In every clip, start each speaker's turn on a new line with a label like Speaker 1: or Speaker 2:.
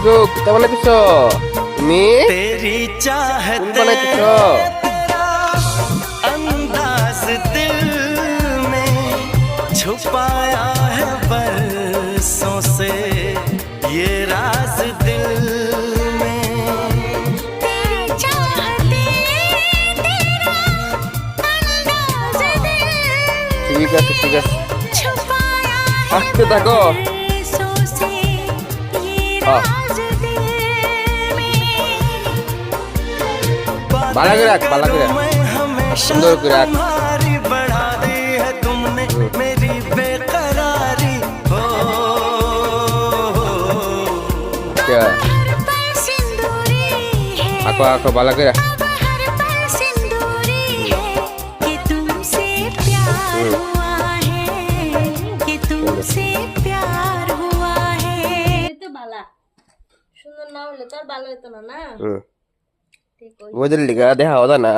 Speaker 1: গো কিতা বানাইতেছ তুমি? কোন বানাইতেছ?
Speaker 2: अंदाज दिल में छुपाया है बरसों से ये राज दिल में तेरी चाहते तेरा अंदाज दिल
Speaker 1: ঠিক আছে ঠিক আছে
Speaker 2: छुपाया
Speaker 1: আসতে থাকো
Speaker 2: बरसों से ये राज दिल में
Speaker 1: ভালো করে রাখ ভালো করে সুন্দর করে রাখ
Speaker 2: तुम्हारी बढ़ा दी है तुमने मेरी बेकरारी हो
Speaker 1: আচ্ছা
Speaker 2: हर पल सिंदूरी है
Speaker 1: আঁকো আঁকো ভালো করে
Speaker 2: अब हर पल सिंदूरी है कि तुमसे प्यार हुआ है कि तुमसे प्यार हुआ है
Speaker 3: এই তো বালা সুন্দর না হলে তো আর ভালো হতো না না
Speaker 1: হুম
Speaker 3: ঠিক ওই
Speaker 1: রোদের লিগা দেখা হতো না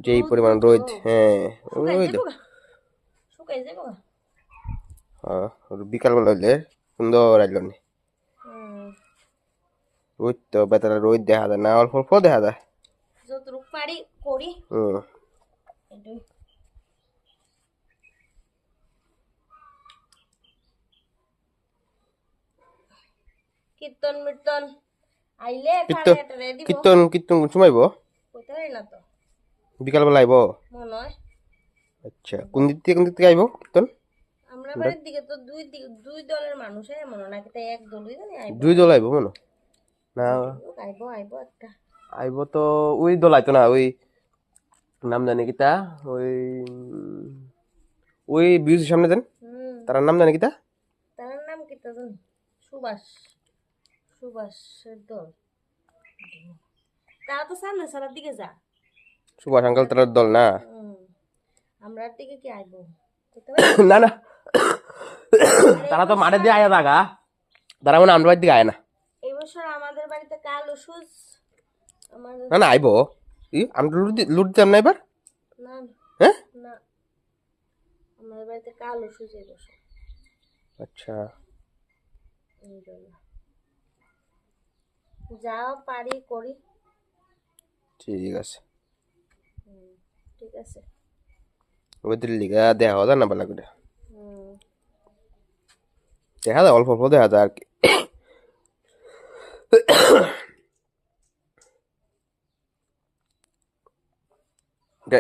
Speaker 1: যেই পরিমাণ রোদ হ্যাঁ ওই তো
Speaker 3: শুকাই যাবো
Speaker 1: হ্যাঁ বিকাল বেলা হইলে সুন্দর আইলো নি রোদ তো বেতারা রোদ দেখা যায় না অল্প অল্প দেখা যায়
Speaker 3: যতটুকু পারি করি
Speaker 1: হুম
Speaker 3: এটাই কীর্তন মির্তন আইলে
Speaker 1: কীর্তন
Speaker 3: খাড়ে টাড়ে দিব
Speaker 1: কীর্তন কীর্তন শুমাইব
Speaker 3: কইতে পারি না তো
Speaker 1: বিকাল বেলা আইব
Speaker 3: মনে হয়
Speaker 1: আচ্ছা কোন দিক থেকে আইব কীর্তন
Speaker 3: আমরা বাড়ির দিকে তো দুই দলের মানুষ এমন নাকি তাই এক দলই জানি আইব
Speaker 1: দুই দল আইব মনে না
Speaker 3: আইব একটা
Speaker 1: আইব তো ওই দল আইতো না ওই নাম জানি কিতা ওই বিউজির সামনে দেন তার নাম জানি কিতা
Speaker 3: তার নাম কি তো জানি সুভাষের দল তারা তো সামনে সারার দিকে যা
Speaker 1: সুভাষ আঙ্কাল তার দল না
Speaker 3: আমরা দিকে কি আইব
Speaker 1: না না তারা তো মাঠে দিয়ে আয়া থাকা তারা মানে আমরা দিকে আয় না
Speaker 3: এই বছর আমাদের বাড়িতে কালো সুজ আমাদের
Speaker 1: না না আইব আমরা লুট দিতাম না এবার
Speaker 3: না
Speaker 1: হ্যাঁ
Speaker 3: না আমাদের বাড়িতে কালো সুজ এই বছর
Speaker 1: আচ্ছা
Speaker 3: এই জন্য যাও পারি করি
Speaker 1: ঠিক আছে
Speaker 3: ঠিক আছে
Speaker 1: ওদের লিগা দেখা হয় না বেলা করে দেখা যায় অল্প অল্প দেখা যায় আর কি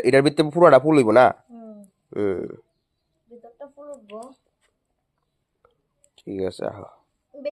Speaker 1: এটার ভিতরে পুরোটা ফুল হইব না
Speaker 3: ভিতরটা ফুল উঠবো
Speaker 1: ঠিক আছে